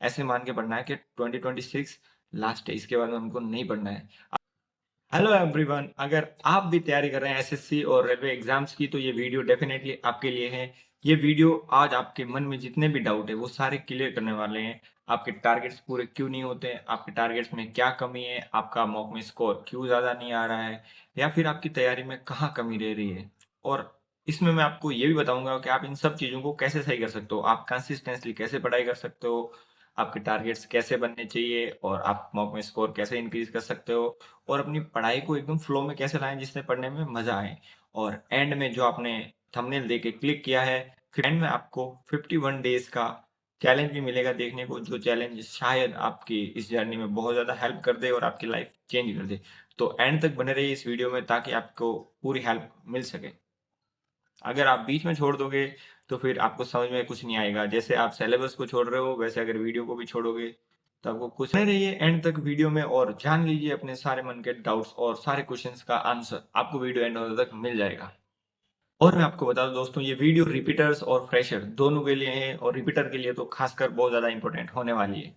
ऐसे मान के पढ़ना है कि 2026 लास्ट है, इसके बाद में हमको नहीं पढ़ना है। हेलो एवरीवन, अगर आप भी तैयारी कर रहे हैं एसएससी और रेलवे एग्जाम्स की, तो ये वीडियो डेफिनेटली आपके लिए है। ये वीडियो आज आपके मन में जितने भी डाउट है वो सारे क्लियर करने वाले हैं। आपके टारगेट्स पूरे क्यों नहीं होते, आपके टारगेट्स में क्या कमी है, आपका मॉक में स्कोर क्यों ज़्यादा नहीं आ रहा है, या फिर आपकी तैयारी में कहाँ कमी रह रही है। और इसमें मैं आपको ये भी बताऊंगा कि आप इन सब चीज़ों को कैसे सही कर सकते हो, आप कंसिस्टेंटली कैसे पढ़ाई कर सकते हो, आपके टारगेट्स कैसे बनने चाहिए, और आप मॉक में स्कोर कैसे इंक्रीज कर सकते हो, और अपनी पढ़ाई को एकदम फ्लो में कैसे लाएं जिससे पढ़ने में मजा आए। और एंड में जो आपने थंबनेल देख के क्लिक किया है, फिर एंड में आपको 51 डेज का चैलेंज भी मिलेगा देखने को, जो चैलेंज शायद आपकी इस जर्नी में बहुत ज़्यादा हेल्प कर दे और आपकी लाइफ चेंज कर दे। तो एंड तक बने रहिए इस वीडियो में ताकि आपको पूरी हेल्प मिल सके। अगर आप बीच में छोड़ दोगे तो फिर आपको समझ में कुछ नहीं आएगा। जैसे आप सिलेबस को छोड़ रहे हो, वैसे अगर वीडियो को भी छोड़ोगे तो आपको कुछ नहीं। रहिए एंड तक वीडियो में और जान लीजिए अपने सारे मन के डाउट्स और सारे क्वेश्चंस का आंसर आपको वीडियो एंड होने तक मिल जाएगा। और मैं आपको बता दूं दोस्तों, ये वीडियो रिपीटर्स और फ्रेशर दोनों के लिए है, और रिपीटर के लिए तो खासकर बहुत ज़्यादा इंपॉर्टेंट होने वाली है।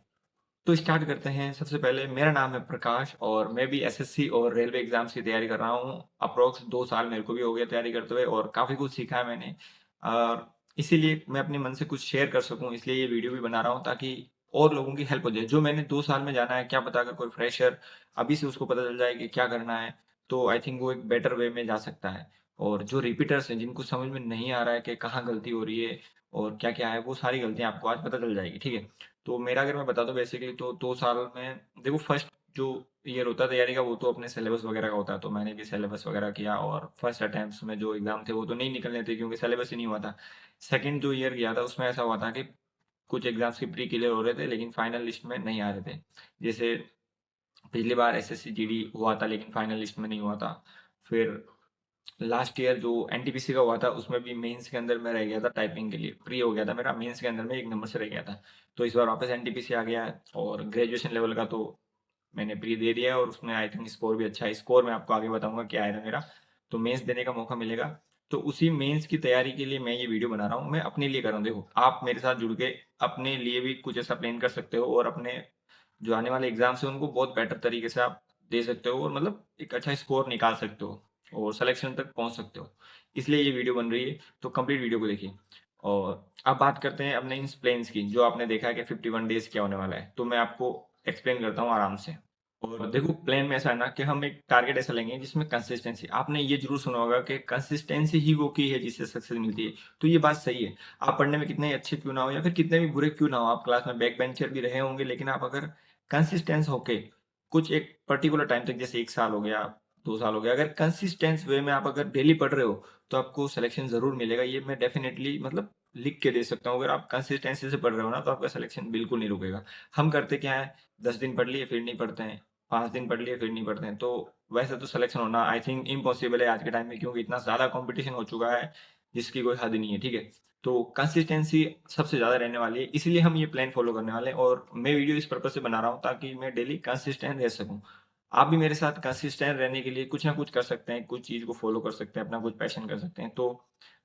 तो स्टार्ट करते हैं। सबसे पहले, मेरा नाम है प्रकाश और मैं भी एसएससी और रेलवे एग्जाम्स की तैयारी कर रहा हूँ। अप्रोक्स 2 साल मेरे को भी हो गया तैयारी करते हुए, और काफ़ी कुछ सीखा है मैंने। और इसीलिए मैं अपने मन से कुछ शेयर कर सकूँ, इसलिए ये वीडियो भी बना रहा हूँ ताकि और लोगों की हेल्प हो जाए। जो मैंने 2 साल में जाना है, क्या पता अगर कोई फ्रेशर अभी से उसको पता चल जाए कि क्या करना है, तो आई थिंक वो एक बेटर वे में जा सकता है। और जो रिपीटर्स हैं, जिनको समझ में नहीं आ रहा है कि कहाँ गलती हो रही है और क्या क्या है, वो सारी गलतियाँ आपको आज पता चल जाएगी, ठीक है। तो मेरा अगर मैं बता दूं बेसिकली, तो 2 साल में देखो, फर्स्ट जो ईयर होता है तैयारी का वो तो अपने सिलेबस वगैरह का होता है, तो मैंने भी सिलेबस वगैरह किया, और फर्स्ट अटेम्प्ट में जो एग्जाम थे वो तो नहीं निकलने थे क्योंकि सिलेबस ही नहीं हुआ था। सेकंड जो ईयर गया था उसमें ऐसा हुआ था कि कुछ एग्जाम्स की प्री क्लियर हो रहे थे लेकिन फाइनल लिस्ट में नहीं आ रहे थे। जैसे पिछली बार एसएससी जीडी हुआ था लेकिन फाइनल लिस्ट में नहीं हुआ था। फिर लास्ट ईयर जो एनटीपीसी का हुआ था उसमें भी मेंस के अंदर मैं रह गया था, टाइपिंग के लिए प्री हो गया था मेरा, मेंस के अंदर में 1 नंबर से रह गया था। तो इस बार वापस एनटीपीसी आ गया है, और ग्रेजुएशन लेवल का तो मैंने प्री दे दिया है, और उसमें आई थिंक स्कोर भी अच्छा है। स्कोर मैं आपको आगे बताऊंगा क्या आएगा मेरा। तो मेंस देने का मौका मिलेगा। तो उसी मेंस की तैयारी के लिए मैं ये वीडियो बना रहा हूँ, मैं अपने लिए कर रहा हूँ। देखो, आप मेरे साथ जुड़ के अपने लिए भी कुछ ऐसा प्लान कर सकते हो, और अपने जो आने वाले एग्जाम्स है उनको बहुत बेटर तरीके से आप दे सकते हो, और मतलब एक अच्छा स्कोर निकाल सकते हो और सिलेक्शन तक पहुंच सकते हो। इसलिए ये वीडियो बन रही है, तो कंप्लीट वीडियो को देखिए। और अब बात करते हैं अपने इन प्लेन्स की, जो आपने देखा है कि 51 डेज क्या होने वाला है, तो मैं आपको एक्सप्लेन करता हूँ आराम से। और देखो, प्लान में ऐसा है ना कि हम एक टारगेट ऐसा लेंगे जिसमें कंसिस्टेंसी, आपने ये जरूर सुना होगा कि कंसिस्टेंसी ही वो की है जिससे सक्सेस मिलती है। तो ये बात सही है। आप पढ़ने में कितने अच्छे क्यों ना हो, या फिर कितने भी बुरे क्यों ना हो, आप क्लास में बैक बेंचर भी रहे होंगे, लेकिन आप अगर कंसिस्टेंस होके कुछ एक पर्टिकुलर टाइम तक, जैसे 1 साल हो गया, 2 साल हो गया, अगर कंसिस्टेंस वे में आप अगर डेली पढ़ रहे हो, तो आपको सिलेक्शन जरूर मिलेगा। ये मैं डेफिनेटली मतलब लिख के दे सकता हूँ। अगर आप कंसिस्टेंसी से पढ़ रहे हो ना, तो आपका सिलेक्शन बिल्कुल नहीं रुकेगा। हम करते क्या है, 10 दिन पढ़ लिए फिर नहीं पढ़ते हैं, 5 दिन पढ़ लिए फिर नहीं पढ़ते हैं, तो वैसे तो सिलेक्शन होना आई थिंक इम्पॉसिबल है आज के टाइम में, क्योंकि इतना ज्यादा कंपटीशन हो चुका है जिसकी कोई हद नहीं है, ठीक है। तो कंसिस्टेंसी सबसे ज्यादा रहने वाली है, इसलिए हम ये प्लान फॉलो करने वाले हैं, और मैं वीडियो इस पर्पज से बना रहा हूँ ताकि मैं डेली कंसिस्टेंट रह सकूँ। आप भी मेरे साथ कंसिस्टेंट रहने के लिए कुछ ना कुछ कर सकते हैं, कुछ चीज को फॉलो कर सकते हैं, अपना कुछ पैशन कर सकते हैं। तो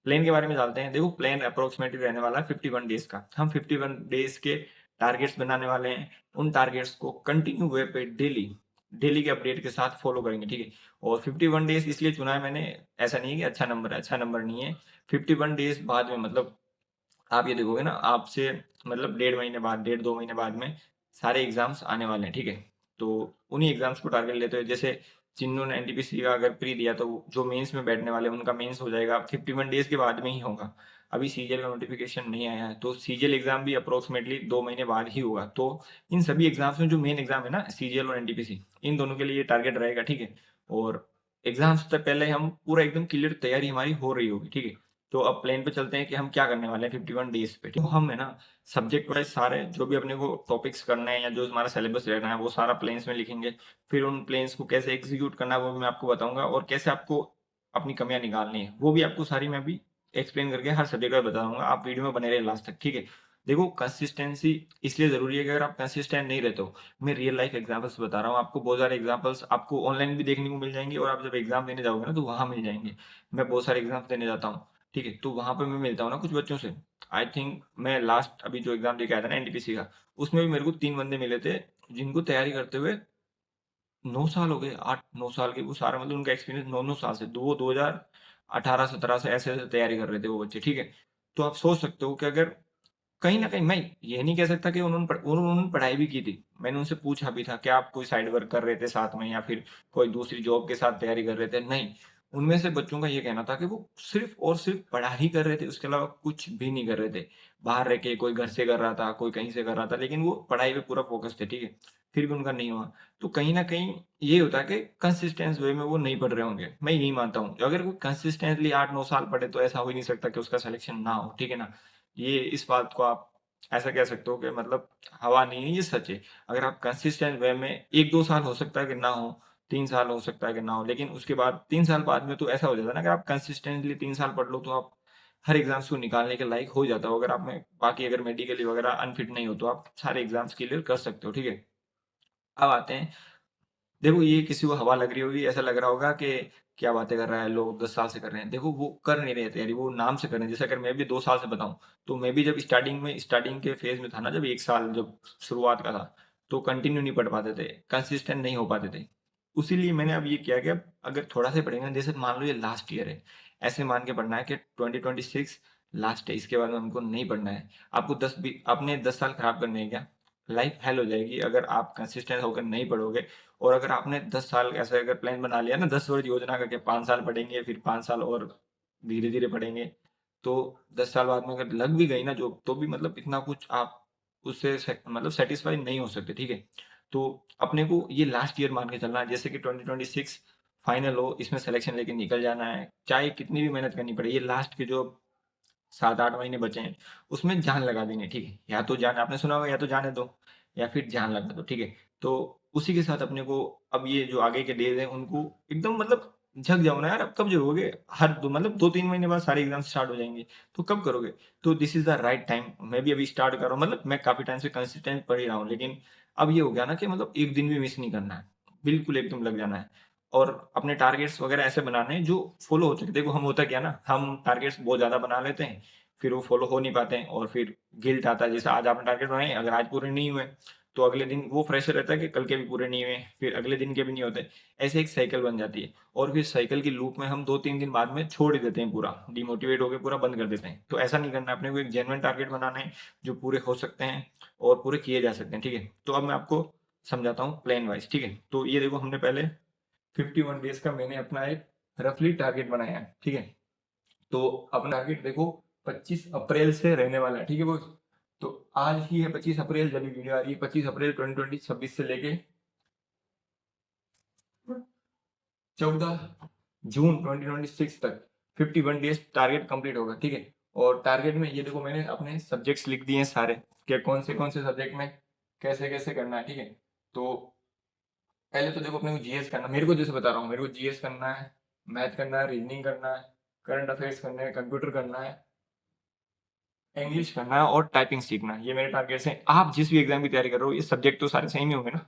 प्लान के बारे में जानते हैं। देखो, प्लान अप्रोक्सीमेटली रहने वाला है 51 डेज का। हम 51 डेज के टारगेट्स बनाने वाले हैं। उन टारगेट्स को कंटिन्यू वे पे डेली डेली के अपडेट के साथ फॉलो करेंगे, ठीक है। और 51 डेज इसलिए चुना है मैंने, ऐसा नहीं है कि अच्छा नंबर है, अच्छा नंबर नहीं है। 51 डेज बाद में, मतलब आप ये देखोगे ना, आपसे मतलब 1.5 महीने बाद, 1.5-2 महीने बाद में सारे एग्जाम्स आने वाले हैं, ठीक है। तो उन्हीं एग्जाम्स को टारगेट लेते हुए, जैसे चिन्नू ने एनटीपीसी का अगर प्री दिया, तो जो मेंस में बैठने वाले हैं, उनका मेंस हो जाएगा 51 डेज के बाद में ही होगा। अभी सीजीएल का नोटिफिकेशन नहीं आया है, तो सीजीएल एग्जाम भी अप्रोक्सीमेटली 2 महीने बाद ही होगा। तो इन सभी एग्जाम्स में जो मेन एग्जाम है ना, सीजीएल और एनटीपीसी, इन दोनों के लिए टारगेट रहेगा, ठीक है। और एग्जाम्स तक पहले हम पूरा एकदम क्लियर तैयारी हमारी हो रही होगी, ठीक है। तो अब प्लेन पे चलते हैं कि हम क्या करने वाले हैं 51 डेज पे। तो हम है ना, सब्जेक्ट वाइज सारे जो भी अपने को टॉपिक्स करने हैं या जो हमारा सिलेबस रहना है, वो सारा प्लेन्स में लिखेंगे। फिर उन प्लेन्स को कैसे एग्जीक्यूट करना है वो भी मैं आपको बताऊंगा, और कैसे आपको अपनी कमियां निकालनी है वो भी आपको सारी मैं भी एक्सप्लेन करके हर सब्जेक्ट का बताऊंगा। आप वीडियो में बने रहे लास्ट तक, ठीक है। देखो, कंसिस्टेंसी इसलिए जरूरी है कि अगर आप कंसिस्टेंट नहीं रहते हो, मैं रियल लाइफ एग्जांपल्स बता रहा हूँ आपको, बहुत सारे एग्जांपल्स आपको ऑनलाइन भी देखने को मिल जाएंगे, और आप जब एग्जाम देने जाओगे ना तो वहां मिल जाएंगे। मैं बहुत सारे एग्जाम्स देने जाता हूँ, ठीक है, तो वहां पे मैं मिलता हूँ ना कुछ बच्चों से, आई थिंक मैं लास्ट अभी जो एग्जाम देके आया था ना एनटीपीसी का, उसमें भी मेरे को 3 बंदे मिले थे जिनको तैयारी करते हुए 9 साल हो गए, 8-9 साल के। वो सारा मतलब उनका एक्सपीरियंस 9-9 साल से, वो 2018-17 से ऐसे-ऐसे तैयारी कर रहे थे वो बच्चे, ठीक है? तो आप सोच सकते हो कि अगर कहीं न कहीं मैं ये नहीं कह सकता कि उन्होंने पढ़ाई भी की थी। मैंने उनसे पूछा भी था कि आप कोई साइड वर्क कर रहे थे साथ में या फिर कोई दूसरी जॉब के साथ तैयारी कर रहे थे? नहीं। उनमें से बच्चों का ये कहना था कि वो सिर्फ़ और सिर्फ़ पढ़ाई ही कर रहे थे, उसके अलावा कुछ भी नहीं कर रहे थे। बाहर रह के कोई घर से कर रहा था, कोई कहीं से कर रहा था, लेकिन वो पढ़ाई पे पूरा फ़ोकस थे, ठीक है? फिर भी उनका नहीं हुआ। तो कहीं न कहीं ये होता है कि कंसिस्टेंस वे में वो नहीं पढ़ रहे होंगे। मैं यही मानता हूँ। अगर कोई कंसिस्टेंटली 8-9 साल पढ़े तो ऐसा हो ही नहीं सकता कि उसका सिलेक्शन ना हो, ठीक है ना? ये इस बात को आप ऐसा कह सकते हो कि मतलब हवा नहीं है, ये सच है। अगर आप कंसिस्टेंट वे में 1-2 साल हो सकता है कि ना हो, 3 साल हो सकता है कि ना हो, लेकिन उसके बाद 3 साल बाद में तो ऐसा हो जाता है ना, अगर आप कंसिस्टेंटली 3 साल पढ़ लो तो आप हर एग्ज़ाम्स को निकालने के लायक हो जाता हो। अगर आप में बाकी अगर मेडिकली वगैरह अनफिट नहीं हो तो आप सारे एग्ज़ाम्स क्लियर कर सकते हो, ठीक है? अब आते हैं, देखो ये किसी को हवा लग रही होगी, ऐसा लग रहा होगा कि क्या बातें कर रहा है, लोग 10 साल से कर रहे हैं। देखो वो कर नहीं रहे तैयारी, वो नाम से कर रहे हैं। जैसे अगर मैं भी 2 साल से बताऊँ, तो मैं भी जब स्टार्टिंग के फेज़ में था ना, जब 1 साल जब शुरुआत का था, तो कंटिन्यू नहीं पढ़ पाते थे, कंसिस्टेंट नहीं हो पाते थे। उसीलिए मैंने अब ये किया कि अब अगर थोड़ा सा पढ़ेंगे, जैसे मान लो ये लास्ट ईयर है, ऐसे मान के पढ़ना है कि 2026 लास्ट है, इसके बाद में हमको नहीं पढ़ना है। आपने 10 साल खराब करने हैं क्या? लाइफ फेल हो जाएगी अगर आप कंसिस्टेंट होकर नहीं पढ़ोगे। और अगर आपने 10 साल ऐसे अगर प्लान बना लिया ना, 10 वर्ष योजना करके 5 साल पढ़ेंगे, फिर 5 साल और धीरे-धीरे पढ़ेंगे, तो 10 साल बाद में अगर लग भी गई ना जॉब, तो भी मतलब इतना कुछ आप उससे मतलब सैटिस्फाई नहीं हो सकते, ठीक है? तो अपने को ये लास्ट ईयर मान के चलना है, जैसे कि 2026 फाइनल हो, इसमें सिलेक्शन लेके निकल जाना है, चाहे कितनी भी मेहनत करनी पड़े। ये लास्ट के जो 7-8 महीने बचे हैं, उसमें जान लगा देनी है, ठीक है? या तो जान, आपने सुना होगा, या तो जाने दो या फिर जान लगा दो, ठीक है? तो उसी के साथ अपने को अब ये जो आगे के डेज़ हैं, उनको एकदम मतलब झक जाओ ना यार, अब कब जगोगे? हर दो मतलब 2-3 महीने बाद सारे एग्ज़ाम स्टार्ट हो जाएँगे, तो कब करोगे? तो this is the right time. मैं भी अभी स्टार्ट कर रहा हूँ, मतलब मैं काफ़ी टाइम से कंसिस्टेंट पढ़ ही रहा हूँ, लेकिन अब ये हो गया ना कि मतलब एक दिन भी मिस नहीं करना है, बिल्कुल एकदम लग जाना है। और अपने टारगेट्स वगैरह ऐसे बनाने हैं जो फ़ॉलो हो सके। देखो हम होता क्या है ना, हम टारगेट्स बहुत ज़्यादा बना लेते हैं, फिर वो फ़ॉलो हो नहीं पाते हैं और फिर गिल्ट आता है। जैसे आज आपने टारगेट बनाए, अगर आज पूरे नहीं हुए, तो अगले दिन वो प्रेशर रहता है कि कल के भी पूरे नहीं हुए, फिर अगले दिन के भी नहीं होते। ऐसे एक साइकिल बन जाती है और फिर साइकिल की लूप में हम 2-3 दिन बाद में छोड़ ही देते हैं पूरा, डिमोटिवेट होके पूरा बंद कर देते हैं। तो ऐसा नहीं करना है, अपने को एक जेन्युइन टारगेट बनाना है, जो पूरे हो सकते हैं और पूरे किए जा सकते हैं, ठीक है? तो अब मैं आपको समझाता हूँ प्लान वाइज़, ठीक है? तो ये देखो, हमने पहले 51 डेज़ का मैंने अपना एक रफली टारगेट बनाया है, ठीक है? तो अपना टारगेट देखो 25 अप्रैल से रहने वाला है, ठीक है बॉस? तो आज ही है 25 अप्रैल, जब ये वीडियो आ रही है 25 अप्रैल 2026 से लेके 14 जून 2026 तक 51 डेज टारगेट कंप्लीट होगा, ठीक है? और टारगेट में ये देखो, मैंने अपने सब्जेक्ट्स लिख दिए हैं सारे, कि कौन से सब्जेक्ट में कैसे कैसे करना है, ठीक है? तो पहले तो देखो अपने को जीएस करना, मेरे को जैसे बता रहा हूँ, मेरे को जीएस करना है, मैथ करना है, रीजनिंग करना है, करंट अफेयर्स करना है, कंप्यूटर करना है, इंग्लिश करना है और टाइपिंग सीखना है। ये मेरे टारगेट्स हैं। आप जिस भी एग्जाम की तैयारी कर रहे हो, ये सब्जेक्ट तो सारे सेम ही होंगे ना,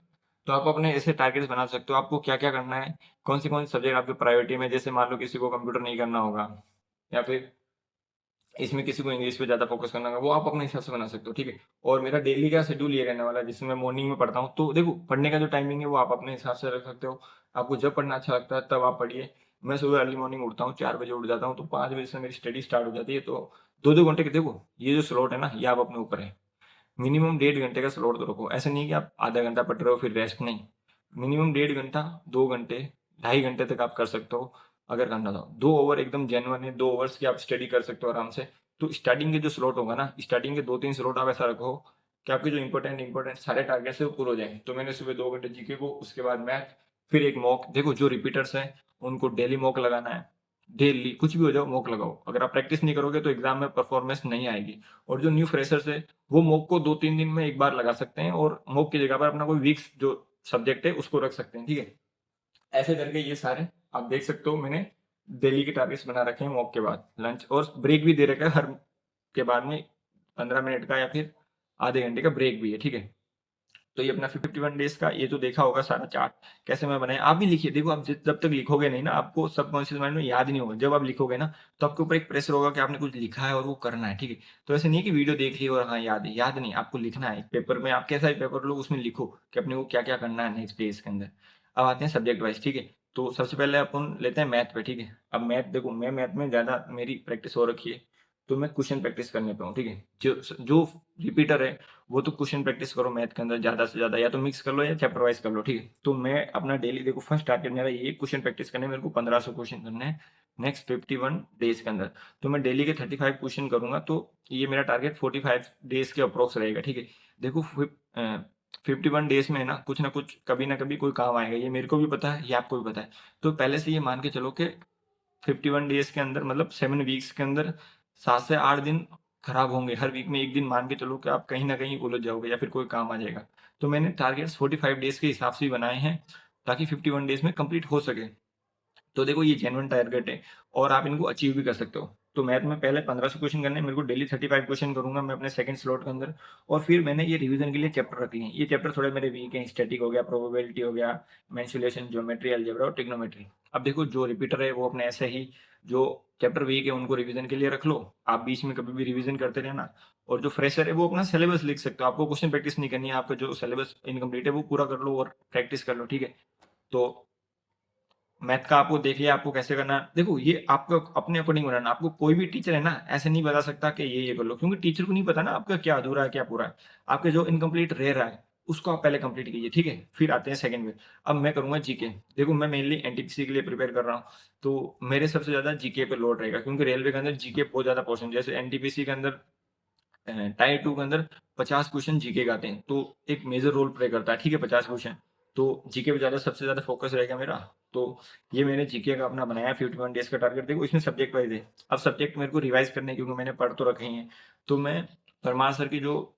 तो आप अपने ऐसे टारगेट्स बना सकते हो। आपको क्या क्या करना है, कौन से सब्जेक्ट आपके प्रायोरिटी में, जैसे मान लो किसी को कंप्यूटर नहीं करना होगा, या फिर इसमें किसी को इंग्लिश पे ज़्यादा फोकस करना होगा, वो आप अपने हिसाब से बना सकते हो, ठीक है? और मेरा डेली का शेड्यूल ये रहने वाला है, जिसमें मैं मॉर्निंग में पढ़ता हूँ। तो देखो, पढ़ने का जो टाइमिंग है वो आप अपने हिसाब से रख सकते हो। आपको जब पढ़ना अच्छा लगता है तब आप पढ़िए। मैं सुबह अर्ली मॉर्निंग उठता हूँ, 4 बजे उठ जाता हूँ, तो 5 बजे से मेरी स्टडी स्टार्ट हो जाती है। तो 2-2 घंटे के, देखो ये जो स्लॉट है ना, ये आप अपने ऊपर है। मिनिमम 1.5 घंटे का स्लॉट तो रखो। ऐसा नहीं है कि आप आधा घंटा पढ़ रहे हो फिर रेस्ट, नहीं। मिनिमम 1.5 घंटा, 2 घंटे, 2.5 घंटे तक आप कर सकते हो, अगर करना तो। 2 ओवर एकदम जेन्युइन है, 2 ओवर्स की आप स्टडी कर सकते हो आराम से। तो स्टार्टिंग के जो स्लॉट होगा ना, स्टार्टिंग के 2-3 स्लॉट आप ऐसा रखो कि आपके जो इंपॉर्टेंट सारे टारगेट्स है वो पूरे हो जाएंगे। तो मैंने सुबह 2 घंटे जीके को, उसके बाद मैथ, फिर एक मॉक। देखो जो रिपीटर्स हैं उनको डेली मॉक लगाना है। डेली कुछ भी हो जाओ मॉक लगाओ। अगर आप प्रैक्टिस नहीं करोगे तो एग्जाम में परफॉर्मेंस नहीं आएगी। और जो न्यू फ्रेशर्स है, वो मॉक को 2-3 दिन में एक बार लगा सकते हैं, और मॉक की जगह पर अपना कोई वीक्स जो सब्जेक्ट है उसको रख सकते हैं, ठीक है? ऐसे करके ये सारे आप देख सकते हो, मैंने डेली के टारगेट्स बना रखे हैं। मॉक के बाद लंच और ब्रेक भी दे रखा है, हर के बाद में 15 मिनट का या फिर आधे घंटे का ब्रेक भी है, ठीक है? तो ये अपना 51 डेज का ये तो देखा होगा सारा चार्ट कैसे मैं बनाया। आप भी लिखिए, देखो आप जब तक लिखोगे नहीं ना, आपको सबकॉन्शियस माइंड में याद नहीं होगा। जब आप लिखोगे ना, तो आपके ऊपर एक प्रेशर होगा कि आपने कुछ लिखा है और वो करना है, ठीक है। तो ऐसे नहीं कि वीडियो देख ली और हाँ याद है, याद नहीं, आपको लिखना है पेपर में। आप कैसा भी पेपर लो, उसमें लिखो कि अपने को क्या क्या करना है नेक्स्ट डे इसके अंदर। अब आते हैं सब्जेक्ट वाइज, ठीक है। तो सबसे पहले अपन लेते हैं मैथ पे, ठीक है। अब मैथ देखो, मैं मैथ में ज़्यादा मेरी प्रैक्टिस हो रखी है, तो मैं क्वेश्चन प्रैक्टिस करने पे हूँ, ठीक है। जो जो रिपीटर है, वो तो क्वेश्चन प्रैक्टिस करो मैथ के अंदर ज़्यादा से ज़्यादा, या तो मिक्स कर लो या चैप्टर वाइज कर लो, ठीक है। तो मैं अपना डेली देखो फर्स्ट टारगेट मेरा ये क्वेश्चन प्रैक्टिस करने, मेरे को 1500 क्वेश्चन करने हैं नेक्स्ट 51 डेज के अंदर। तो मैं डेली के 35 क्वेश्चन करूंगा, तो ये मेरा टारगेट 45 डेज के अप्रोक्स रहेगा, ठीक है। देखो 51 डेज में ना कुछ कभी ना कभी कोई काम आएगा, ये मेरे को भी पता है, ये आपको भी पता है। तो पहले से ये मान के चलो कि 51 डेज के अंदर, मतलब 7 वीक्स के अंदर 7 से 8 दिन खराब होंगे। हर वीक में 1 दिन मान के चलो कि आप कहीं न कहीं उलझ जाओगे या फिर कोई काम आ जाएगा। तो मैंने टारगेट्स 45 डेज़ के हिसाब से ही बनाए हैं, ताकि 51 डेज़ में कंप्लीट हो सके। तो देखो ये जेन्युइन टारगेट है और आप इनको अचीव भी कर सकते हो। तो मैथ में पहले 1500 क्वेश्चन करने हैं, मेरे को डेली 35 क्वेश्चन करूँगा मैं अपने सेकंड स्लॉट के अंदर। और फिर मैंने ये रिवीजन के लिए चैप्टर रख लिए हैं। ये चैप्टर थोड़े मेरे वीक हैं, स्टैटिक हो गया, प्रोबेबिलिटी हो गया, मेंसुरेशन, ज्योमेट्री, अलजेब्रा और ट्रिग्नोमेट्री। अब देखो जो रिपीटर है वो अपने ऐसे ही जो चैप्टर वीक है उनको रिवीजन के लिए रख लो। आप बीच में कभी भी रिवीजन करते रहना। और जो फ्रेशर है वो अपना सिलेबस लिख सकते हो। आपको क्वेश्चन प्रैक्टिस नहीं करनी है, आपका जो सिलेबस इनकम्प्लीट है वो पूरा कर लो और प्रैक्टिस कर लो, ठीक है। तो मैथ का आपको देख लिया, आपको कैसे करना है। देखो ये आपको अपने अकॉर्डिंग बनाना। आपको कोई भी टीचर है ना, ऐसे नहीं बता सकता कि ये कर लो, क्योंकि टीचर को नहीं पता ना आपका क्या अधूरा है क्या पूरा है। आपके जो इनकम्प्लीट रह रहा है उसको आप पहले कंप्लीट कीजिए, ठीक है। फिर आते हैं सेकंड में। अब मैं करूंगा जीके। देखो मैं मेनली एनटीपीसी के लिए प्रिपेयर कर रहा हूँ, तो मेरे सबसे ज्यादा जीके पे लोड रहेगा, क्योंकि रेलवे के अंदर जीके बहुत ज्यादा पोर्शन, जैसे एनटीपीसी के अंदर टायर 2 के अंदर 50 क्वेश्चन जीके के आते हैं, तो एक मेजर रोल प्ले करता है, ठीक है, 50 क्वेश्चन। तो जीके पे ज़्यादा सबसे ज़्यादा फोकस रहेगा मेरा। तो ये मैंने जीके का अपना बनाया 51 डेज का टारगेट। देखो इसमें सब्जेक्ट वाइज है। अब सब्जेक्ट मेरे को रिवाइज करने हैं, क्योंकि मैंने पढ़ तो रखे ही हैं। तो मैं परमार सर की जो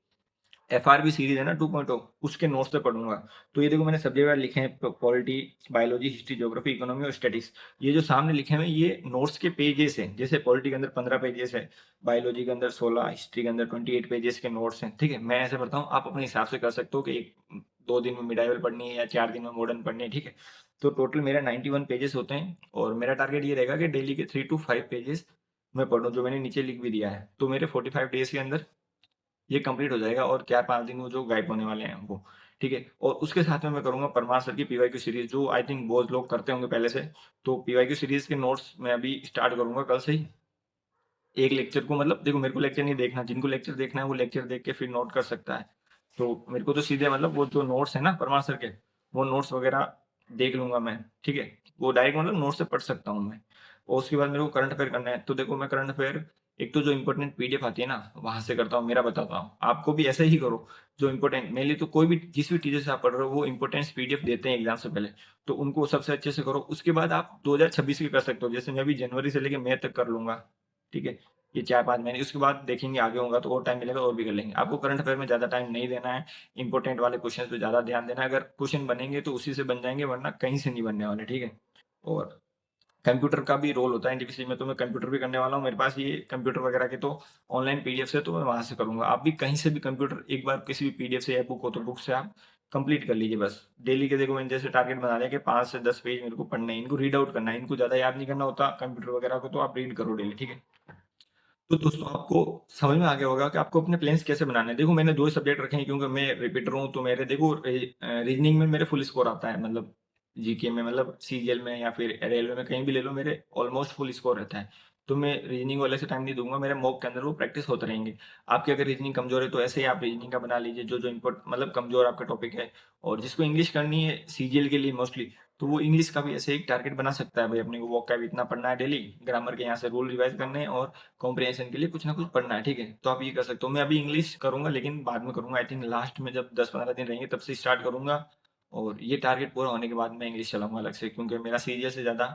एफआरबी सीरीज है ना 2.0, उसके नोट्स पे पढ़ूंगा। तो ये देखो मैंने सब्जेक्ट वाइज लिखे हैं, polity, biology, history, geography, economy और स्टैटिक्स। ये जो सामने लिखे हुए हैं ये नोट्स के पेजेस हैं। जैसे पॉलिटी के अंदर 15 पेजेस है, बायोलॉजी के अंदर 16, हिस्ट्री के अंदर 28 पेजेस के नोट्स हैं, ठीक है। मैं ऐसे पढ़ता हूँ, आप अपने हिसाब से कर सकते हो कि 2 दिन में मिडाइवल पढ़नी है या 4 दिन में मॉडर्न पढ़नी है, ठीक है। तो टोटल मेरा 91 पेजेस होते हैं, और मेरा टारगेट ये रहेगा कि डेली के 3 to 5 पेजेस मैं पढ़ूँ, जो मैंने नीचे लिख भी दिया है। तो मेरे 45 डेज के अंदर ये कंप्लीट हो जाएगा, और 4-5 दिन वो जो गायब होने वाले हैं वो, ठीक है। और उसके साथ में मैं करूँगा परमार सर की पीवाईक्यू सीरीज़, जो आई थिंक बहुत लोग करते होंगे पहले से। तो पीवाईक्यू सीरीज़ के नोट्स मैं अभी स्टार्ट करूँगा कल से ही। एक लेक्चर को, मतलब देखो मेरे को लेक्चर नहीं देखना, जिनको लेक्चर देखना है वो लेक्चर देख के फिर नोट कर सकता है। तो मेरे को तो सीधे मतलब वो जो नोट्स है ना परमार सर के, वो नोट्स वगैरह देख लूंगा मैं, ठीक है। वो डायरेक्ट मतलब नोट से पढ़ सकता हूँ मैं। और उसके बाद मेरे को करंट अफेयर करना है, तो देखो मैं करंट अफेयर एक तो जो इंपॉर्टेंट पीडीएफ आती है ना वहां से करता हूँ, मेरा बताता हूँ। आपको भी ऐसे ही करो, जो इंपॉर्टेंट मेनली, तो कोई भी जिस भी टीचर से आप पढ़ रहे हो वो इंपॉर्टेंट पीडीएफ देते हैं एग्जाम से पहले, तो उनको सबसे अच्छे से करो। उसके बाद आप 2026 की कर सकते हो, जैसे मैं भी जनवरी से लेकर मई तक कर लूंगा, ठीक है। ये 4-5 महीने, उसके बाद देखेंगे आगे होगा तो और टाइम मिलेगा और भी कर लेंगे। आपको करंट अफेयर में ज़्यादा टाइम नहीं देना है, इंपॉर्टेंट वाले क्वेश्चन पे ज़्यादा ध्यान देना है। अगर क्वेश्चन बनेंगे तो उसी से बन जाएंगे, वरना कहीं से नहीं बनने वाले, ठीक है। और कंप्यूटर का भी रोल होता है एनटीपीसी में, तो मैं कंप्यूटर भी करने वाला हूँ। मेरे पास ये कंप्यूटर वगैरह के तो ऑनलाइन पीडीएफ से, तो मैं वहां से करूंगा। आप भी कहीं से भी कंप्यूटर एक बार किसी भी पीडीएफ से या बुक हो तो बुक से आप कंप्लीट कर लीजिए बस। डेली के देखो मैंने जैसे टारगेट बना लिया कि 5 से 10 पेज मेरे को पढ़ने हैं, इनको रीड आउट करना है, इनको ज़्यादा याद नहीं करना होता कंप्यूटर वगैरह को, तो आप रीड करो डेली, ठीक है। तो दोस्तों आपको समझ में आ गया होगा कि आपको अपने प्लान्स कैसे बनाने हैं। देखो मैंने 2 सब्जेक्ट रखे हैं, क्योंकि मैं रिपीटर हूँ। तो मेरे देखो रीजनिंग में मेरे फुल स्कोर आता है, मतलब जीके में, मतलब सीजीएल में या फिर रेलवे में कहीं भी ले लो, मेरे ऑलमोस्ट फुल स्कोर रहता है। तो मैं रीजनिंग वाले से टाइम नहीं दूंगा, मेरे मॉक के अंदर वो प्रैक्टिस होते रहेंगे। आपकी अगर रीजनिंग कमजोर है तो ऐसे ही आप रीजनिंग का बना लीजिए, जो जो इम्पोर्ट मतलब कमजोर आपका टॉपिक है। और जिसको इंग्लिश करनी है सीजीएल के लिए मोस्टली, तो वो इंग्लिश का भी ऐसे एक टारगेट बना सकता है भाई, अपने को वॉक का भी इतना पढ़ना है डेली, ग्रामर के यहाँ से रूल रिवाइज करने हैं, और कॉम्प्रिहेंशन के लिए कुछ ना कुछ पढ़ना है, ठीक है। तो आप ये कर सकते हो। मैं अभी इंग्लिश करूंगा लेकिन बाद में करूंगा, आई थिंक लास्ट में जब 10-15 दिन रहेंगे तब से स्टार्ट करूंगा। और ये टारगेट पूरा होने के बाद मैं इंग्लिश चलाऊंगा अलग से, क्योंकि मेरा सीरियल से ज़्यादा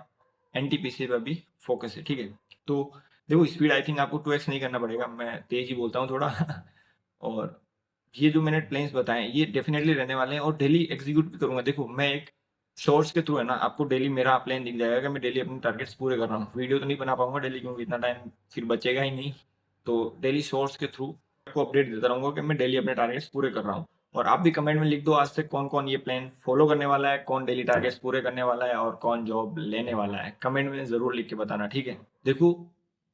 एनटीपीसी पर भी फोकस है, ठीक है। तो देखो स्पीड आई थिंक आपको 2x नहीं करना पड़ेगा, मैं तेज ही बोलता हूँ थोड़ा और ये जो मैंने प्लान्स बताए ये डेफिनेटली रहने वाले हैं, और डेली एग्जीक्यूट भी करूंगा। देखो मैं एक शॉर्ट्स के थ्रू है ना, आपको डेली मेरा प्लान दिख जाएगा कि मैं डेली अपने टारगेट्स पूरे कर रहा हूँ। वीडियो तो नहीं बना पाऊंगा डेली, क्योंकि इतना टाइम फिर बचेगा ही नहीं। तो डेली शॉर्ट्स के थ्रू आपको अपडेट देता रहूंगा कि मैं डेली अपने टारगेट्स पूरे कर रहा हूँ। और आप भी कमेंट में लिख दो आज से कौन कौन ये प्लान फॉलो करने वाला है, कौन डेली टारगेट्स पूरे करने वाला है और कौन जॉब लेने वाला है। कमेंट में जरूर लिख के बताना, ठीक है। देखो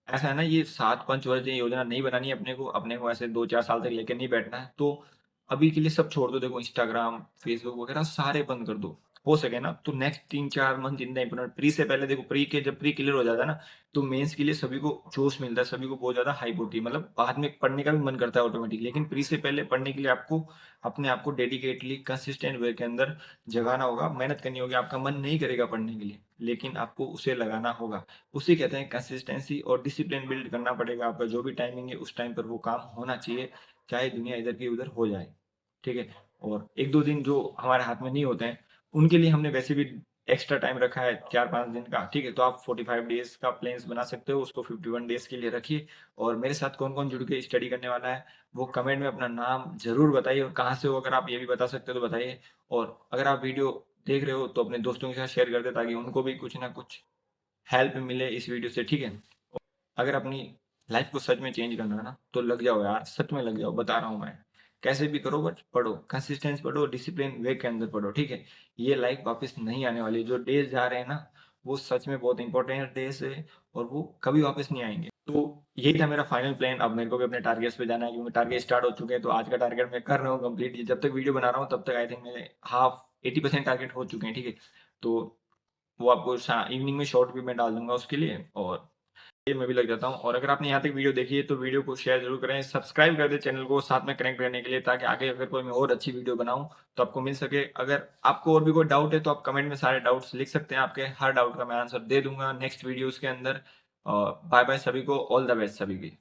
ऐसा है ना, ये 7 पंचवर्षीय योजना नहीं बनानी है अपने को ऐसे 2-4 साल तक लेके नहीं बैठना है। तो अभी के लिए सब छोड़ दो। देखो इंस्टाग्राम, फेसबुक वगैरह सारे बंद कर दो, हो सके ना तो नेक्स्ट 3-4 मंथ इतना इंपॉर्टेंट। प्री से पहले देखो, प्री के जब प्री क्लियर हो जाता है ना, तो मेंस के लिए सभी को जोश मिलता है, सभी को बहुत ज्यादा हाइप होती है, मतलब बाद में पढ़ने का भी मन करता है ऑटोमेटिकली। लेकिन प्री से पहले पढ़ने के लिए आपको अपने आप को डेडिकेटली कंसिस्टेंट वे के अंदर जगाना होगा, मेहनत करनी होगी। आपका मन नहीं करेगा पढ़ने के लिए, लेकिन आपको उसे लगाना होगा। उसे कहते हैं कंसिस्टेंसी, और डिसिप्लिन बिल्ड करना पड़ेगा। आपका जो भी टाइमिंग है उस टाइम पर वो काम होना चाहिए, चाहे दुनिया इधर की उधर हो जाए, ठीक है। और 1-2 दिन जो हमारे हाथ में नहीं होते हैं, उनके लिए हमने वैसे भी एक्स्ट्रा टाइम रखा है 4-5 दिन का, ठीक है। तो आप 45 डेज का प्लान्स बना सकते हो, उसको 51 डेज के लिए रखिए। और मेरे साथ कौन कौन जुड़ के स्टडी करने वाला है वो कमेंट में अपना नाम जरूर बताइए, और कहाँ से हो अगर आप ये भी बता सकते हो तो बताइए। और अगर आप वीडियो देख रहे हो तो अपने दोस्तों के साथ शेयर कर दे, ताकि उनको भी कुछ ना कुछ हेल्प मिले इस वीडियो से, ठीक है। अगर अपनी लाइफ को सच में चेंज करना है ना, तो लग जाओ यार, सच में लग जाओ, बता रहा हूँ मैं। कैसे भी करो बट पढ़ो, कंसिस्टेंस पढ़ो, डिसिप्लिन वे के अंदर पढ़ो, ठीक है। ये लाइफ वापस नहीं आने वाली। जो डेज जा रहे हैं ना, वो सच में बहुत इंपॉर्टेंट डेज है, और वो कभी वापस नहीं आएंगे। तो यही था मेरा फाइनल प्लान। अब मेरे को भी अपने टारगेट्स पे जाना है, क्योंकि टारगेट स्टार्ट हो चुके हैं। तो आज का टारगेट मैं कर रहा हूँ कंप्लीट। जब तक वीडियो बना रहा हूँ तब तक आई थिंक मेरे हाफ 80% टारगेट हो चुके हैं, ठीक है। तो वो आपको इवनिंग में शॉर्ट भी मैं डाल दूंगा उसके लिए, और ये मैं भी लग जाता हूँ। और अगर आपने यहाँ तक वीडियो देखी है तो वीडियो को शेयर जरूर करें, सब्सक्राइब कर दें चैनल को साथ में कनेक्ट रहने के लिए, ताकि आगे अगर कोई मैं और अच्छी वीडियो बनाऊं तो आपको मिल सके। अगर आपको और भी कोई डाउट है तो आप कमेंट में सारे डाउट्स लिख सकते हैं, आपके हर डाउट का मैं आंसर दे दूंगा नेक्स्ट वीडियोस के अंदर। और बाय बाय सभी को, ऑल द बेस्ट सभी की।